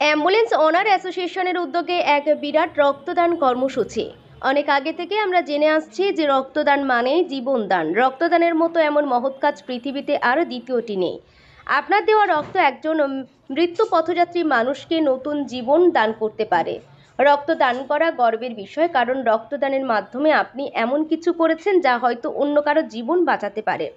Ambulance ওনার অ্যাসোসিয়েশনের উদ্যোগে এক বিরাট রক্তদান কর্মসূচি। অনেক আগে থেকে আমরা জেনে আসছি যে রক্তদান মানেই জীবনদান। রক্তদানের মতো এমন মহৎ কাজ পৃথিবীতে আর দ্বিতীয়টি নেই। আপনার দেওয়া রক্ত একজন মৃত্যু পথযাত্রী মানুষকে নতুন জীবন দান করতে পারে। রক্ত দান করা গর্বের বিষয়, কারণ রক্তদানের মাধ্যমে আপনি এমন কিছু করেছেন যা হয়তো অন্য কারো জীবন বাঁচাতে পারে।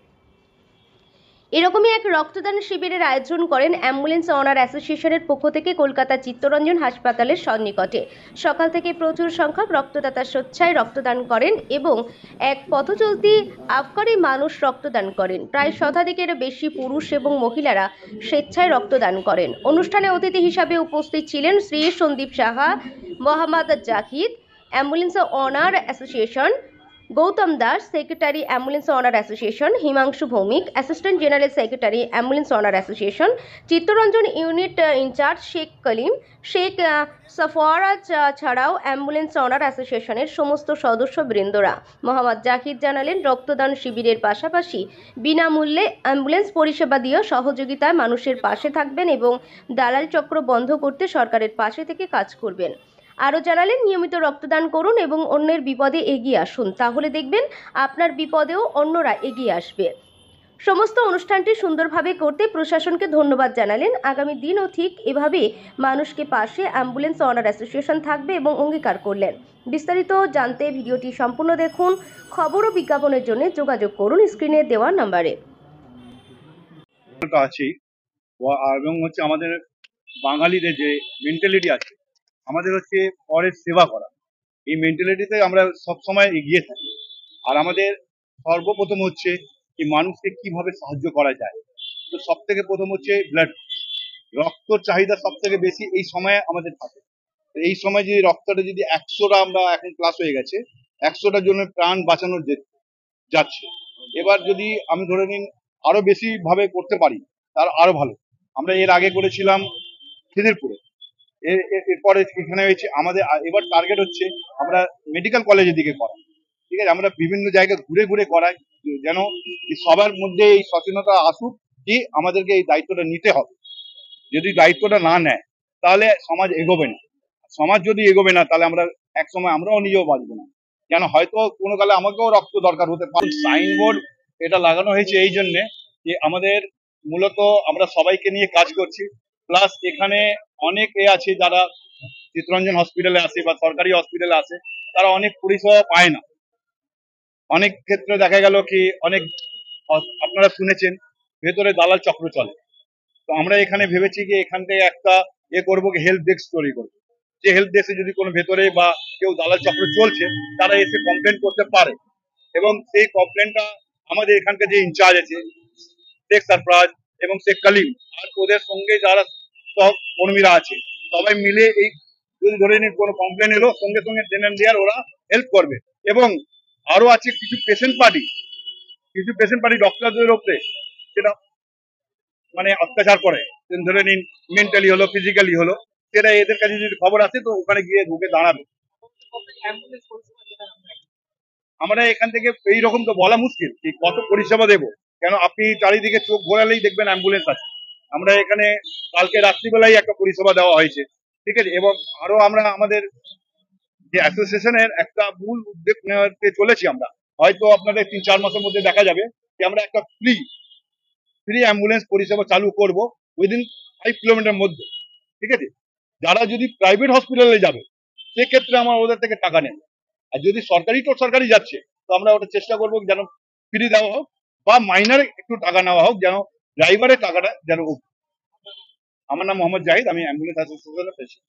এরকমই এক রক্তদান শিবিরের আয়োজন করেন অ্যাম্বুলেন্স অনার অ্যাসোসিয়েশনের পক্ষ থেকে কলকাতা চিত্তরঞ্জন হাসপাতালের সন্নিকটে। সকাল থেকে প্রচুর সংখ্যক রক্তদাতা স্বেচ্ছায় রক্তদান করেন এবং এক পথচলতি আবকারি মানুষ রক্তদান করেন। প্রায় শতাধিকের বেশি পুরুষ এবং মহিলারা স্বেচ্ছায় রক্তদান করেন। অনুষ্ঠানে অতিথি হিসাবে উপস্থিত ছিলেন Shri Sandeep Saha, Mohammad Zahid, ambulance owner association, Gautam Das, secretary ambulance owner association, Himanshu Bhowmik, assistant general secretary ambulance owner association, Chittaranjan unit in-charge Sheikh Kalim, Sheikh Safwaraj ছাড়াও অ্যাম্বুলেন্স অনার অ্যাসোসিয়েশনের সমস্ত সদস্যবৃন্দরা। মোহাম্মদ জাহিদ জানালেন, রক্তদান শিবিরের পাশাপাশি বিনামূল্যে অ্যাম্বুলেন্স পরিষেবা দিয়ে সহযোগিতায় মানুষের পাশে থাকবেন এবং দালাল চক্র বন্ধ করতে সরকারের পাশে থেকে কাজ করবেন। আরও জানালেন, নিয়মিত রক্তদান করুন এবং অন্যের বিপদে এগিয়ে আসুন, তাহলে দেখবেন আপনার বিপদেও অন্যরা এগিয়ে আসবে। সমস্ত অনুষ্ঠানটি সুন্দরভাবে করতে প্রশাসনকে ধন্যবাদ জানালেন। আগামী দিনও ঠিক এভাবে মানুষকে পাশে অ্যাম্বুলেন্স অনার অ্যাসোসিয়েশন থাকবে এবং অঙ্গীকার করলেন। বিস্তারিত জানতে ভিডিওটি সম্পূর্ণ দেখুন। খবর ও বিজ্ঞাপনের জন্য যোগাযোগ করুন স্ক্রিনে দেওয়া নম্বরে। আছেই এবং হচ্ছে আমাদের বাঙালিদের যে মেন্টালিটি আছে, আমাদের হচ্ছে পরের সেবা করা, এই মেন্টালিটিতে আমরা সবসময় এগিয়ে থাকি। আর আমাদের সর্বপ্রথম হচ্ছে কি মানুষকে কিভাবে সাহায্য করা যায়। তো সব থেকে প্রথম হচ্ছে ব্লাড, রক্তর চাহিদা সব থেকে বেশি এই সময়ে আমাদের থাকে। তো এই সময় যদি রক্তটা যদি 100টা, আমরা এখন ক্লাস হয়ে গেছে, 100টার জন্য প্রাণ বাঁচানো যাচ্ছে। এবার যদি আমি ধরে নিন আরো বেশি ভাবে করতে পারি, তার আরো ভালো। আমরা এর আগে করেছিলাম খিদিরপুরে, এরপরে এখানে হয়েছে আমাদের। এবার টার্গেট হচ্ছে আমরা মেডিকেল কলেজের দিকে করা। ঠিক আছে, আমরা বিভিন্ন জায়গায় ঘুরে ঘুরে করাই, যেন সবার মধ্যে এই সচেতনতা আসুক কি আমাদেরকে এই দায়িত্বটা নিতে হবে। যদি দায়িত্বটা না নেয় তাহলে সমাজ এগোবে না। সমাজ যদি এগোবে না তাহলে আমরা একসময় আমরাও নিজেও বাঁচবো না। কেন হয়তো কোনো কালে আমাকেও রক্ত দরকার হতে পারে। সাইনবোর্ড এটা লাগানো হয়েছে এই জন্যে যে আমাদের মূলত আমরা সবাইকে নিয়ে কাজ করছি, প্লাস এখানে অনেক আছে যারা চিত্তরঞ্জন হসপিটালে আসে বা সরকারি হসপিটালে আসে, তারা অনেক পরিষেবা পায় না। অনেক ক্ষেত্রে দেখা গেল কি অনেক, আপনারা শুনেছেন, ভেতরে দালাল চক্র চলে। তো আমরা এখানে ভেবেছি যে এখান থেকে একটা করবো, হেল্প ডেস্ক তৈরি করবো, যে হেল্প ডেস্কে যদি কোনো ভেতরে বা কেউ দালাল চক্র চলছে, তারা এসে কমপ্লেন করতে পারে এবং সেই কমপ্লেনটা আমাদের এখানকার যে ইনচার্জ আছে শেখ সরফরাজ এবং শেখ কালিম, আর ওদের সঙ্গে যারা সব কর্মীরা আছে, সবাই মিলে এই যদি ধরে নিন কোনো কমপ্লেন এলো, সঙ্গে সঙ্গে দেন অ্যান্ড দেয়ার ওরা হেল্প করবে। এবং আরো আছে কিছু পেশেন্ট পার্টি ডক্টরদের উপরে সেটা মানে অত্যাচার করে, ধরে নিন মেন্টালি হলো ফিজিক্যালি হলো, সেটা এদের কাছে যদি খবর আসে তো ওখানে গিয়ে ঢুকে দাঁড়াবে। আমরা এখান থেকে এইরকম তো বলা মুশকিল কি কত পরিষেবা দেবো, কেন আপনি চারিদিকে চোখ ঘোরালেই দেখবেন অ্যাম্বুলেন্স আছে। আমরা এখানে কালকে রাত্রিবেলায় একটা পরিষেবা দেওয়া হয়েছে, ঠিক আছে। এবং আরো আমরা আমাদের যে অ্যাসোসিয়েশনের একটা মূল উদ্যোগ নেওয়াতে চলেছি আমরা, হয়তো আপনাদের 3-4 মাসের মধ্যে দেখা যাবে যে আমরা একটা ফ্রি অ্যাম্বুলেন্স পরিষেবা চালু করব উইদিন 5 কিলোমিটার মধ্যে। ঠিক আছে, যারা যদি প্রাইভেট হসপিটালে যাবে সেক্ষেত্রে আমার ওদের থেকে টাকা নেই, আর যদি সরকারি যাচ্ছে তো আমরা ওটা চেষ্টা করবো যেন ফ্রি দেওয়া হোক বা মাইনারে একটু টাকা নেওয়া হোক, যেন ড্রাইভারের টাকাটা যেন। আমার নাম মোহাম্মদ জাহিদ, আমি অ্যাম্বুলেন্স অ্যাসোসিয়েশনের প্রেসিডেন্ট।